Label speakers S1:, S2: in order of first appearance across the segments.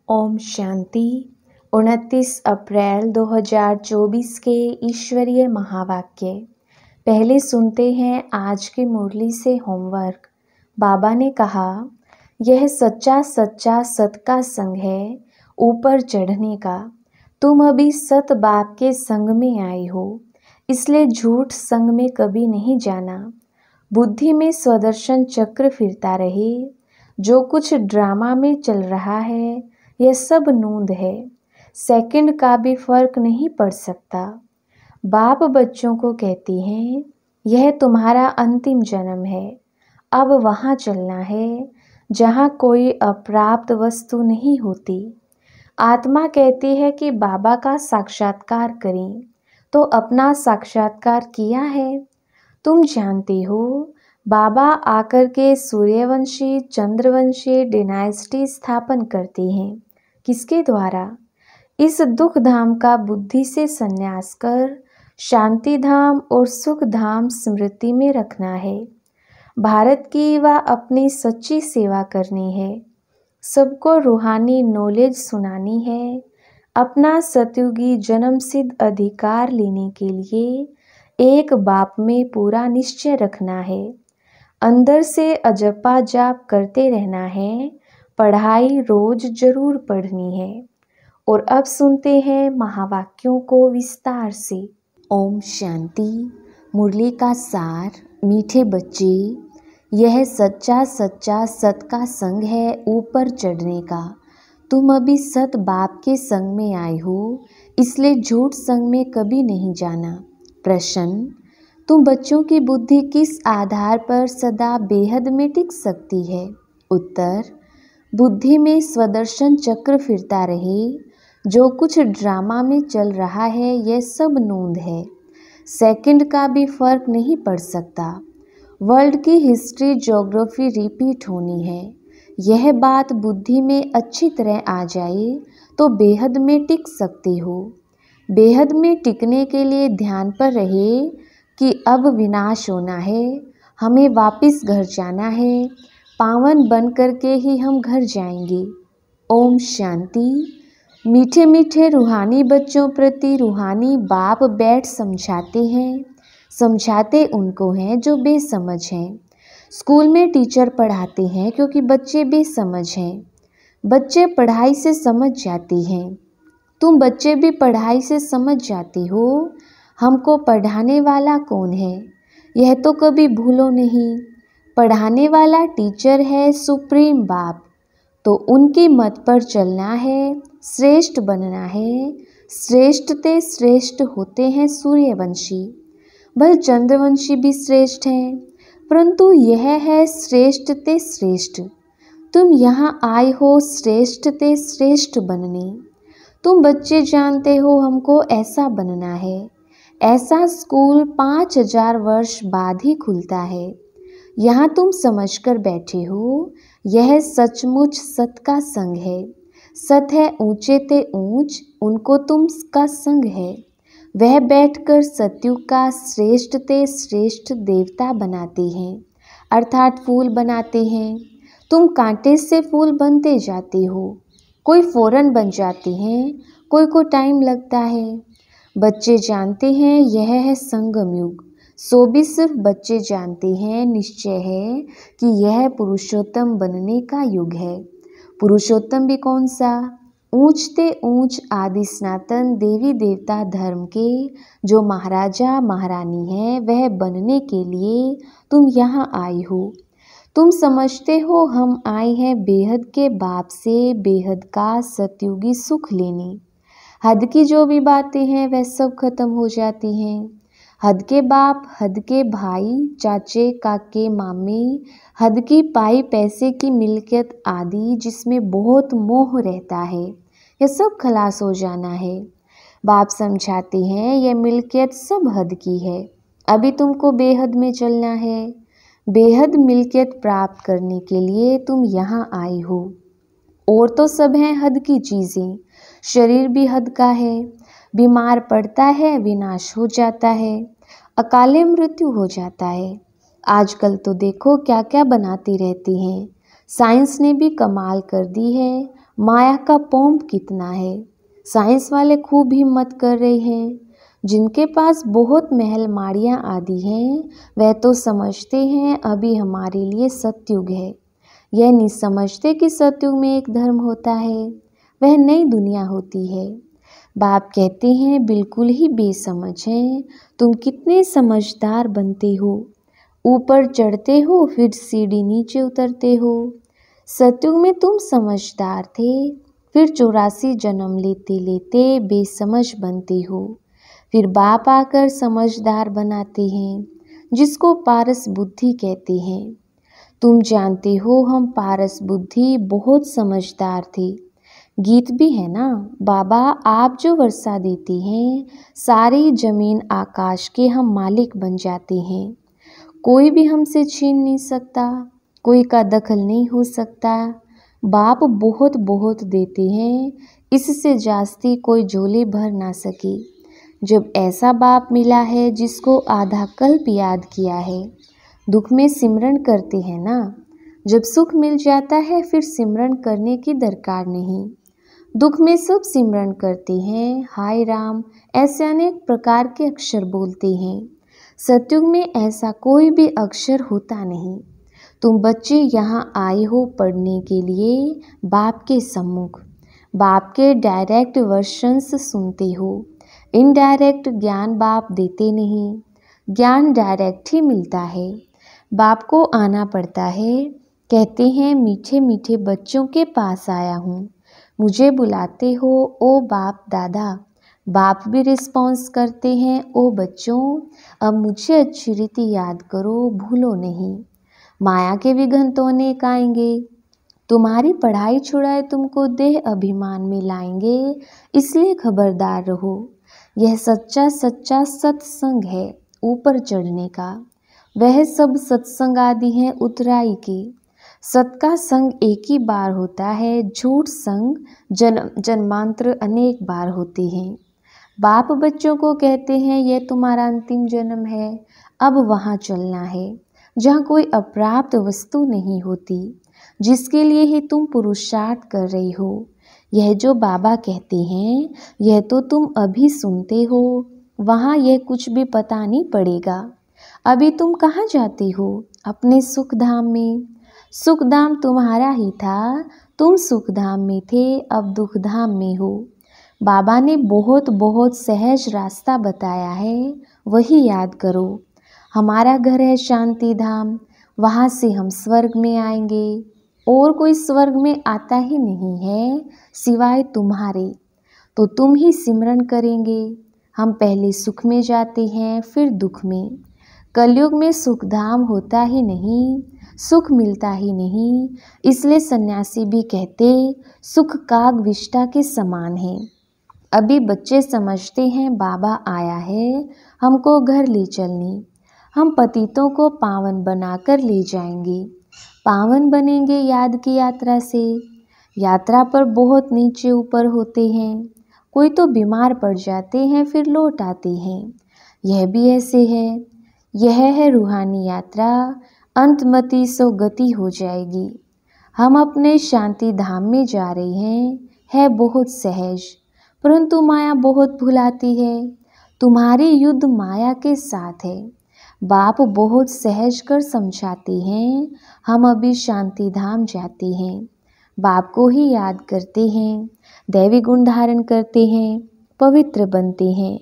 S1: ओम शांति। 29 अप्रैल 2024 के ईश्वरीय महावाक्य। पहले सुनते हैं आज की मुरली से होमवर्क। बाबा ने कहा, यह सच्चा सच्चा सत का संग है ऊपर चढ़ने का। तुम अभी सत बाप के संग में आए हो, इसलिए झूठ संग में कभी नहीं जाना। बुद्धि में स्वदर्शन चक्र फिरता रहे। जो कुछ ड्रामा में चल रहा है यह सब नूंद है, सेकंड का भी फर्क नहीं पड़ सकता। बाप बच्चों को कहती हैं, यह तुम्हारा अंतिम जन्म है, अब वहाँ चलना है जहाँ कोई अप्राप्त वस्तु नहीं होती। आत्मा कहती है कि बाबा का साक्षात्कार करें, तो अपना साक्षात्कार किया है। तुम जानती हो, बाबा आकर के सूर्यवंशी चंद्रवंशी डिनाइस्टी स्थापन करती हैं। किसके द्वारा? इस दुख धाम का बुद्धि से संन्यास कर शांति धाम और सुख धाम स्मृति में रखना है। भारत की व अपनी सच्ची सेवा करनी है। सबको रूहानी नॉलेज सुनानी है। अपना सतयुगी जन्म सिद्ध अधिकार लेने के लिए एक बाप में पूरा निश्चय रखना है। अंदर से अजपा जाप करते रहना है। पढ़ाई रोज जरूर पढ़नी है। और अब सुनते हैं महावाक्यों को विस्तार से। ओम शांति। मुरली का सार। मीठे बच्चे, यह सच्चा सच्चा सत का संग है ऊपर चढ़ने का। तुम अभी सत बाप के संग में आए हो, इसलिए झूठ संग में कभी नहीं जाना। प्रश्न, तुम बच्चों की बुद्धि किस आधार पर सदा बेहद में टिक सकती है? उत्तर, बुद्धि में स्वदर्शन चक्र फिरता रहे। जो कुछ ड्रामा में चल रहा है यह सब नूंद है, सेकंड का भी फर्क नहीं पड़ सकता। वर्ल्ड की हिस्ट्री ज्योग्राफी रिपीट होनी है। यह बात बुद्धि में अच्छी तरह आ जाए तो बेहद में टिक सकती हो। बेहद में टिकने के लिए ध्यान पर रहे कि अब विनाश होना है, हमें वापस घर जाना है, पावन बन करके ही हम घर जाएंगे। ओम शांति। मीठे मीठे रूहानी बच्चों प्रति रूहानी बाप बैठ समझाते हैं। समझाते उनको हैं जो बेसमझ हैं। स्कूल में टीचर पढ़ाते हैं क्योंकि बच्चे बेसमझ हैं। बच्चे पढ़ाई से समझ जाती हैं। तुम बच्चे भी पढ़ाई से समझ जाती हो। हमको पढ़ाने वाला कौन है, यह तो कभी भूलो नहीं। पढ़ाने वाला टीचर है सुप्रीम बाप। तो उनकी मत पर चलना है, श्रेष्ठ बनना है। श्रेष्ठ ते श्रेष्ठ होते हैं सूर्यवंशी। भले चंद्रवंशी भी श्रेष्ठ हैं, परंतु यह है श्रेष्ठ ते श्रेष्ठ। तुम यहाँ आए हो श्रेष्ठ ते श्रेष्ठ बनने। तुम बच्चे जानते हो हमको ऐसा बनना है। ऐसा स्कूल 5000 वर्ष बाद ही खुलता है। यहाँ तुम समझकर बैठे हो, यह सचमुच सत का संग है। सत है ऊंचे ते ऊंच, उनको तुम का संग है। वह बैठकर सतयुग का श्रेष्ठ ते श्रेष्ठ देवता बनाते हैं, अर्थात फूल बनाते हैं। तुम कांटे से फूल बनते जाते हो। कोई फौरन बन जाते हैं, कोई को टाइम लगता है। बच्चे जानते हैं यह है संगम युग। सो भी सिर्फ बच्चे जानते हैं, निश्चय है कि यह पुरुषोत्तम बनने का युग है। पुरुषोत्तम भी कौन सा? ऊंचते ऊंच आदि सनातन देवी देवता धर्म के जो महाराजा महारानी हैं, वह बनने के लिए तुम यहाँ आई हो। तुम समझते हो हम आए हैं बेहद के बाप से बेहद का सतयुगी सुख लेने। हद की जो भी बातें हैं वह सब खत्म हो जाती हैं। हद के बाप, हद के भाई, चाचे, काके, मामे, हद की पाई पैसे की मिल्कियत आदि जिसमें बहुत मोह रहता है, यह सब खलास हो जाना है। बाप समझाते हैं यह मिल्कियत सब हद की है। अभी तुमको बेहद में चलना है। बेहद मिल्कियत प्राप्त करने के लिए तुम यहाँ आए हो। और तो सब हैं हद की चीज़ें। शरीर भी हद का है। बीमार पड़ता है, विनाश हो जाता है, अकाले मृत्यु हो जाता है। आजकल तो देखो क्या क्या बनाती रहती हैं। साइंस ने भी कमाल कर दी है। माया का पॉम्प कितना है। साइंस वाले खूब हिम्मत कर रहे हैं। जिनके पास बहुत महल माड़ियाँ आदि हैं वह तो समझते हैं अभी हमारे लिए सतयुग है। यह नहीं समझते कि सतयुग में एक धर्म होता है, वह नई दुनिया होती है। बाप कहते हैं बिल्कुल ही बेसमझ हैं, तुम कितने समझदार बनते हो। ऊपर चढ़ते हो फिर सीढ़ी नीचे उतरते हो। सतयुग में तुम समझदार थे, फिर 84 जन्म लेते लेते बेसमझ बनते हो। फिर बाप आकर समझदार बनाते हैं, जिसको पारस बुद्धि कहते हैं। तुम जानते हो हम पारस बुद्धि बहुत समझदार थे। गीत भी है ना, बाबा आप जो वर्षा देते हैं सारी जमीन आकाश के हम मालिक बन जाते हैं। कोई भी हमसे छीन नहीं सकता, कोई का दखल नहीं हो सकता। बाप बहुत बहुत देते हैं, इससे जास्ती कोई झोली भर ना सके। जब ऐसा बाप मिला है जिसको आधा कल्प याद किया है। दुख में सिमरन करते हैं ना, जब सुख मिल जाता है फिर सिमरन करने की दरकार नहीं। दुख में सब सिमरन करते हैं, हाय राम ऐसे अनेक प्रकार के अक्षर बोलते हैं। सतयुग में ऐसा कोई भी अक्षर होता नहीं। तुम बच्चे यहाँ आए हो पढ़ने के लिए बाप के सम्मुख। बाप के डायरेक्ट वर्शंस सुनते हो। इनडायरेक्ट ज्ञान बाप देते नहीं, ज्ञान डायरेक्ट ही मिलता है। बाप को आना पड़ता है। कहते हैं मीठे मीठे बच्चों के पास आया हूँ, मुझे बुलाते हो ओ बाप दादा। बाप भी रिस्पॉन्स करते हैं, ओ बच्चों अब मुझे अच्छी रीति याद करो, भूलो नहीं। माया के विघ्न तो अनेक आएंगे, तुम्हारी पढ़ाई छुड़ाए तुमको देह अभिमान में लाएंगे, इसलिए खबरदार रहो। यह सच्चा सच्चा सत्संग है ऊपर चढ़ने का। वह सब सत्संग आदि हैं उतराई के। सत का संग एक ही बार होता है, झूठ संग जन्म जन्मांतर अनेक बार होते हैं। बाप बच्चों को कहते हैं यह तुम्हारा अंतिम जन्म है, अब वहाँ चलना है जहाँ कोई अप्राप्त वस्तु नहीं होती, जिसके लिए ही तुम पुरुषार्थ कर रही हो। यह जो बाबा कहते हैं यह तो तुम अभी सुनते हो, वहाँ यह कुछ भी पता नहीं पड़ेगा। अभी तुम कहाँ जाते हो? अपने सुख धाम में। सुख धाम तुम्हारा ही था, तुम सुख धाम में थे, अब दुख धाम में हो। बाबा ने बहुत बहुत सहज रास्ता बताया है, वही याद करो। हमारा घर है शांति धाम, वहाँ से हम स्वर्ग में आएंगे। और कोई स्वर्ग में आता ही नहीं है सिवाय तुम्हारे, तो तुम ही सिमरन करेंगे। हम पहले सुख में जाते हैं फिर दुख में। कलयुग में सुख धाम होता ही नहीं, सुख मिलता ही नहीं, इसलिए सन्यासी भी कहते सुख काग विष्ठा के समान है। अभी बच्चे समझते हैं बाबा आया है हमको घर ले चलने, हम पतितों को पावन बनाकर ले जाएंगे। पावन बनेंगे याद की यात्रा से। यात्रा पर बहुत नीचे ऊपर होते हैं, कोई तो बीमार पड़ जाते हैं फिर लौट आते हैं। यह भी ऐसे है। यह है रूहानी यात्रा, अंतमति सो गति हो जाएगी। हम अपने शांति धाम में जा रहे हैं, है बहुत सहज, परंतु माया बहुत भुलाती है। तुम्हारी युद्ध माया के साथ है। बाप बहुत सहज कर समझाते हैं, हम अभी शांति धाम जाते हैं। बाप को ही याद करते हैं, दैवी गुण धारण करते हैं, पवित्र बनते हैं।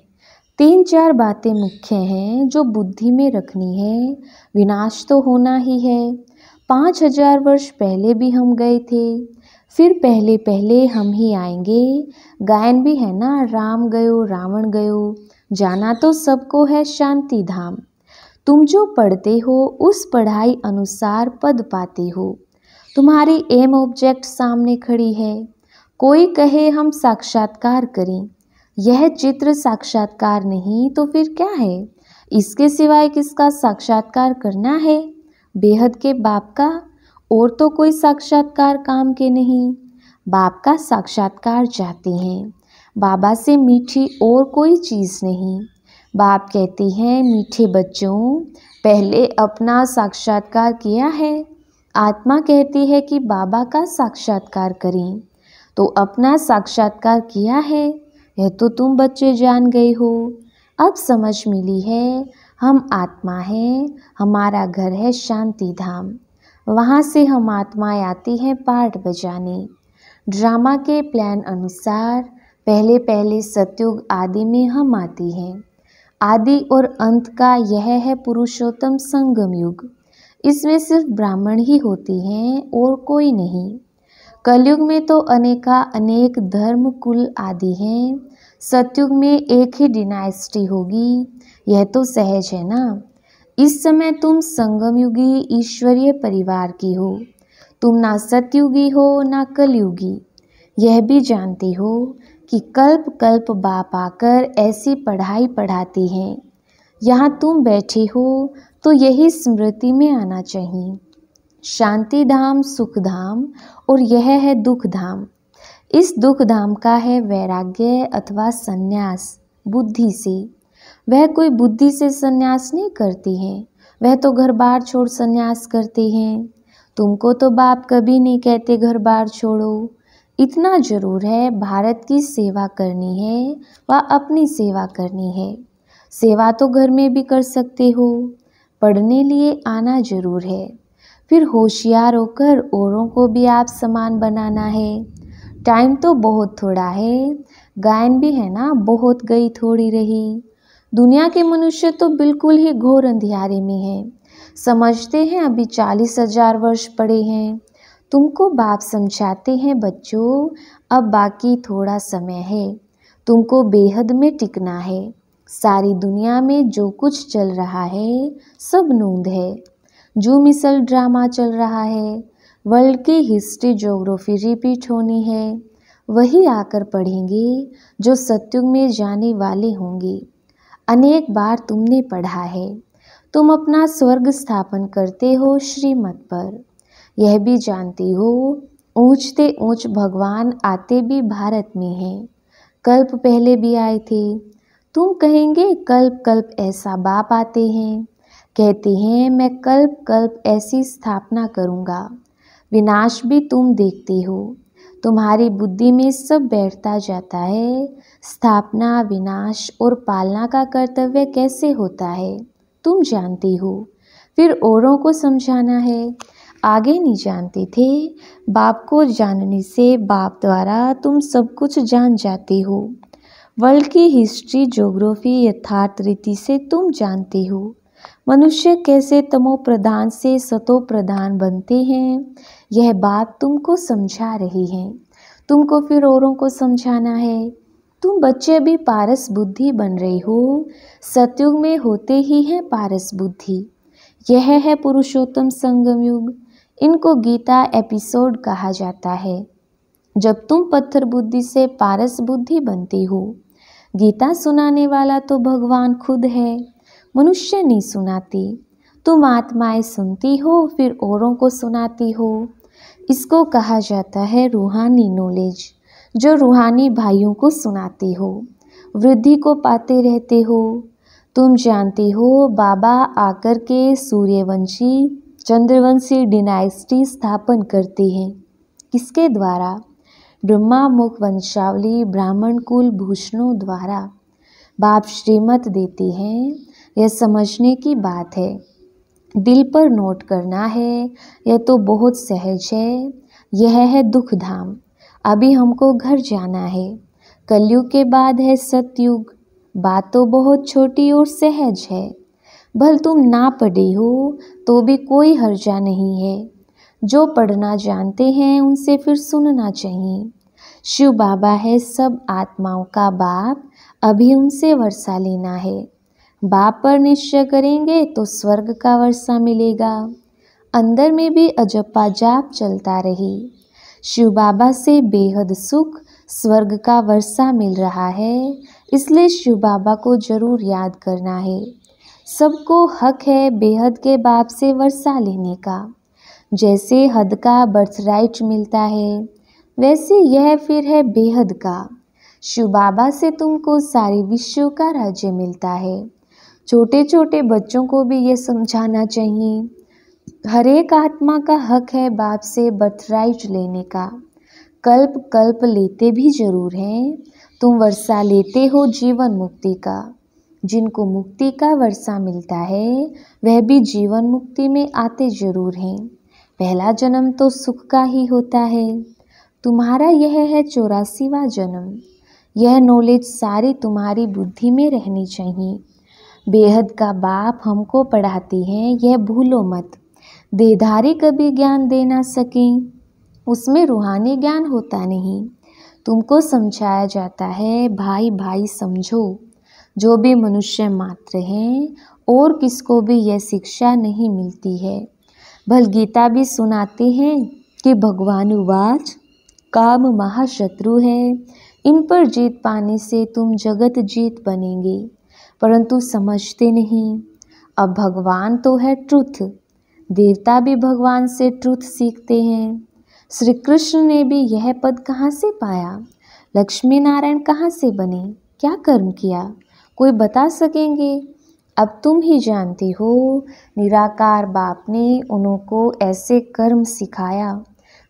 S1: 3-4 बातें मुख्य हैं जो बुद्धि में रखनी है। विनाश तो होना ही है। 5000 वर्ष पहले भी हम गए थे, फिर पहले पहले हम ही आएंगे। गायन भी है ना, राम गयो रावण गयो, जाना तो सबको है शांति धाम। तुम जो पढ़ते हो उस पढ़ाई अनुसार पद पाते हो। तुम्हारी एम ऑब्जेक्ट सामने खड़ी है। कोई कहे हम साक्षात्कार करें, यह चित्र साक्षात्कार नहीं तो फिर क्या है? इसके सिवाय किसका साक्षात्कार करना है? बेहद के बाप का, और तो कोई साक्षात्कार काम के नहीं। बाप का साक्षात्कार चाहते हैं, बाबा से मीठी और कोई चीज़ नहीं। बाप कहते हैं मीठे बच्चों पहले अपना साक्षात्कार किया है। आत्मा कहती है कि बाबा का साक्षात्कार करें। तो अपना साक्षात्कार किया है, यह तो तुम बच्चे जान गए हो। अब समझ मिली है, हम आत्मा हैं, हमारा घर है शांति धाम। वहाँ से हम आत्माएं आती हैं पार्ट बजाने। ड्रामा के प्लान अनुसार पहले पहले सतयुग आदि में हम आती हैं। आदि और अंत का यह है पुरुषोत्तम संगम युग। इसमें सिर्फ ब्राह्मण ही होती हैं और कोई नहीं। कलयुग में तो अनेक धर्म कुल आदि हैं। सतयुग में एक ही डिनाइस्टी होगी, यह तो सहज है ना। इस समय तुम संगम युगी ईश्वरीय परिवार की हो। तुम ना सतयुगी हो ना कलयुगी। यह भी जानती हो कि कल्प कल्प बाप आकर ऐसी पढ़ाई पढ़ाती हैं। यहाँ तुम बैठे हो तो यही स्मृति में आना चाहिए। शांति धाम सुख धाम और यह है दुख धाम। इस दुख धाम का है वैराग्य अथवा संन्यास बुद्धि से। वह कोई बुद्धि से संन्यास नहीं करती हैं, वह तो घर बार छोड़ संन्यास करती हैं। तुमको तो बाप कभी नहीं कहते घर बार छोड़ो। इतना जरूर है, भारत की सेवा करनी है व अपनी सेवा करनी है। सेवा तो घर में भी कर सकते हो, पढ़ने लिए आना जरूर है। फिर होशियार होकर औरों को भी आप समान बनाना है। टाइम तो बहुत थोड़ा है, गायन भी है ना, बहुत गई थोड़ी रही। दुनिया के मनुष्य तो बिल्कुल ही घोर अंधियारे में हैं। समझते हैं अभी 40,000 वर्ष पड़े हैं। तुमको बाप समझाते हैं बच्चों, अब बाकी थोड़ा समय है, तुमको बेहद में टिकना है। सारी दुनिया में जो कुछ चल रहा है सब नूंद है। जो मिसल ड्रामा चल रहा है, वर्ल्ड की हिस्ट्री ज्योग्राफी रिपीट होनी है। वही आकर पढ़ेंगे जो सतयुग में जाने वाले होंगे। अनेक बार तुमने पढ़ा है, तुम अपना स्वर्ग स्थापन करते हो श्रीमत पर। यह भी जानती हो ऊंचते ऊंच भगवान आते भी भारत में हैं। कल्प पहले भी आए थे। तुम कहेंगे कल्प कल्प ऐसा बाप आते हैं। कहते हैं मैं कल्प कल्प ऐसी स्थापना करूँगा। विनाश भी तुम देखते हो, तुम्हारी बुद्धि में सब बैठता जाता है। स्थापना विनाश और पालना का कर्तव्य कैसे होता है तुम जानती हो, फिर औरों को समझाना है। आगे नहीं जानते थे, बाप को जानने से बाप द्वारा तुम सब कुछ जान जाते हो। वर्ल्ड की हिस्ट्री ज्योग्राफी यथार्थ रीति से तुम जानते हो। मनुष्य कैसे तमो प्रधान से सतो प्रधान बनते हैं, यह बात तुमको समझा रही है। तुमको फिर औरों को समझाना है। तुम बच्चे अभी पारस बुद्धि बन रहे हो, सतयुग में होते ही है पारस बुद्धि। यह है पुरुषोत्तम संगम युग। इनको गीता एपिसोड कहा जाता है। जब तुम पत्थर बुद्धि से पारस बुद्धि बनते हो। गीता सुनाने वाला तो भगवान खुद है, मनुष्य नहीं सुनाती। तुम आत्माएं सुनती हो फिर औरों को सुनाती हो। इसको कहा जाता है रूहानी नॉलेज, जो रूहानी भाइयों को सुनाती हो। वृद्धि को पाते रहते हो। तुम जानती हो बाबा आकर के सूर्यवंशी चंद्रवंशी डिनाइस्टी स्थापन करते हैं। किसके द्वारा? ब्रह्मा मुख वंशावली ब्राह्मण कुल भूषणों द्वारा। बाप श्रीमत देते हैं, यह समझने की बात है, दिल पर नोट करना है। यह तो बहुत सहज है। यह है दुख धाम। अभी हमको घर जाना है। कलयुग के बाद है सतयुग। बात तो बहुत छोटी और सहज है। भल तुम ना पढ़े हो तो भी कोई हर्जा नहीं है। जो पढ़ना जानते हैं उनसे फिर सुनना चाहिए। शिव बाबा है सब आत्माओं का बाप, अभी उनसे वर्षा लेना है। बाप पर निश्चय करेंगे तो स्वर्ग का वर्षा मिलेगा। अंदर में भी अजपा जाप चलता रहे। शिव बाबा से बेहद सुख स्वर्ग का वर्षा मिल रहा है, इसलिए शिव बाबा को जरूर याद करना है। सबको हक है बेहद के बाप से वर्षा लेने का। जैसे हद का बर्थराइट मिलता है, वैसे यह फिर है बेहद का। शिव बाबा से तुमको सारे विश्व का राज्य मिलता है। छोटे छोटे बच्चों को भी ये समझाना चाहिए। हर एक आत्मा का हक है बाप से बर्थराइट लेने का। कल्प कल्प लेते भी जरूर हैं। तुम वर्षा लेते हो जीवन मुक्ति का। जिनको मुक्ति का वर्षा मिलता है वह भी जीवन मुक्ति में आते जरूर हैं। पहला जन्म तो सुख का ही होता है। तुम्हारा यह है 84वां जन्म। यह नॉलेज सारी तुम्हारी बुद्धि में रहनी चाहिए। बेहद का बाप हमको पढ़ाती हैं, यह भूलो मत। देहधारी कभी ज्ञान दे ना सकें, उसमें रूहानी ज्ञान होता नहीं। तुमको समझाया जाता है भाई भाई समझो। जो भी मनुष्य मात्र हैं और किसको भी यह शिक्षा नहीं मिलती है। भल गीता भी सुनाते हैं कि भगवान उवाच, काम महाशत्रु है, इन पर जीत पाने से तुम जगत जीत बनेंगे, परंतु समझते नहीं। अब भगवान तो है ट्रुथ, देवता भी भगवान से ट्रुथ सीखते हैं। श्री कृष्ण ने भी यह पद कहाँ से पाया? लक्ष्मी नारायण कहाँ से बने? क्या कर्म किया? कोई बता सकेंगे? अब तुम ही जानती हो। निराकार बाप ने उनको ऐसे कर्म सिखाया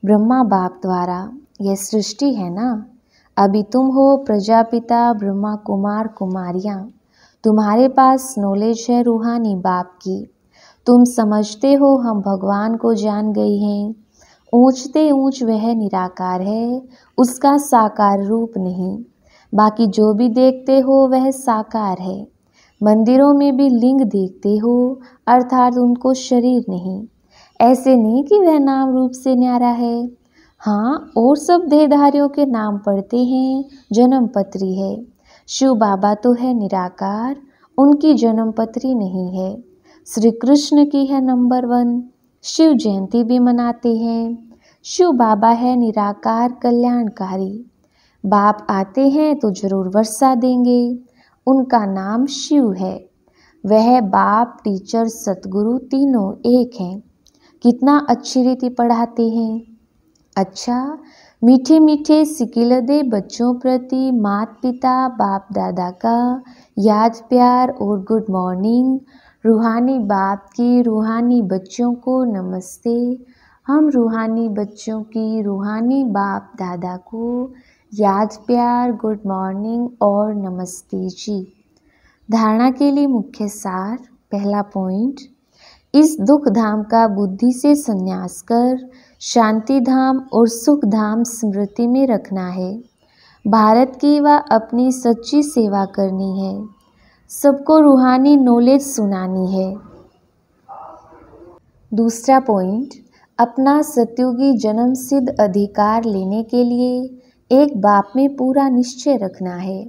S1: ब्रह्मा बाप द्वारा। यह सृष्टि है ना। अभी तुम हो प्रजापिता ब्रह्मा कुमार कुमारियाँ। तुम्हारे पास नॉलेज है रूहानी बाप की। तुम समझते हो हम भगवान को जान गए हैं। ऊंचते ऊंच वह निराकार है, उसका साकार रूप नहीं। बाकी जो भी देखते हो वह साकार है। मंदिरों में भी लिंग देखते हो, अर्थात उनको शरीर नहीं। ऐसे नहीं कि वह नाम रूप से न्यारा है। हाँ, और सब देहधारियों के नाम पढ़ते हैं, जन्म पत्री है। शिव बाबा तो है निराकार, उनकी जन्म पत्री नहीं है। श्री कृष्ण की है नंबर 1। शिव जयंती भी मनाते हैं। शिव बाबा है निराकार कल्याणकारी। बाप आते हैं तो जरूर वर्षा देंगे। उनका नाम शिव है। वह बाप टीचर सतगुरु तीनों एक हैं। कितना अच्छी रीति पढ़ाते हैं। अच्छा, मीठे मीठे सिकिल दे बच्चों प्रति माता पिता बाप दादा का याद प्यार और गुड मॉर्निंग। रूहानी बाप की रूहानी बच्चों को नमस्ते। हम रूहानी बच्चों की रूहानी बाप दादा को याद प्यार गुड मॉर्निंग और नमस्ते जी। धारणा के लिए मुख्य सार। पहला पॉइंट, इस दुख धाम का बुद्धि से संन्यास कर शांति धाम और सुख धाम स्मृति में रखना है। भारत की व अपनी सच्ची सेवा करनी है। सबको रूहानी नॉलेज सुनानी है। दूसरा पॉइंट, अपना सत्युगी जन्म सिद्ध अधिकार लेने के लिए एक बाप में पूरा निश्चय रखना है।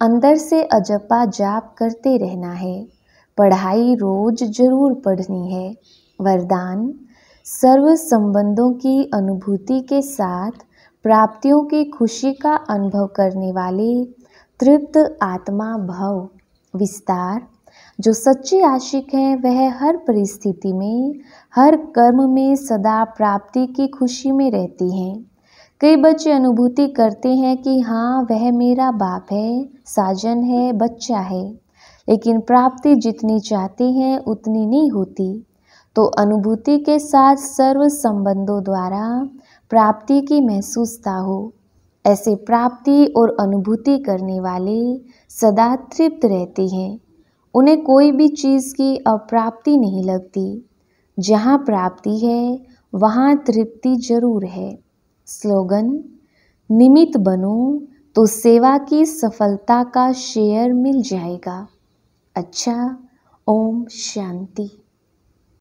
S1: अंदर से अजपा जाप करते रहना है। पढ़ाई रोज जरूर पढ़नी है। वरदान, सर्व संबंधों की अनुभूति के साथ प्राप्तियों की खुशी का अनुभव करने वाले तृप्त आत्मा भव। विस्तार, जो सच्चे आशिक हैं वह हर परिस्थिति में हर कर्म में सदा प्राप्ति की खुशी में रहती हैं। कई बच्चे अनुभूति करते हैं कि हाँ वह मेरा बाप है, साजन है, बच्चा है, लेकिन प्राप्ति जितनी चाहते हैं उतनी नहीं होती। तो अनुभूति के साथ सर्व संबंधों द्वारा प्राप्ति की महसूसता हो। ऐसे प्राप्ति और अनुभूति करने वाले सदा तृप्त रहते हैं। उन्हें कोई भी चीज़ की अप्राप्ति नहीं लगती। जहाँ प्राप्ति है वहाँ तृप्ति जरूर है। स्लोगन, निमित्त बनो तो सेवा की सफलता का शेयर मिल जाएगा। अच्छा, ओम शांति।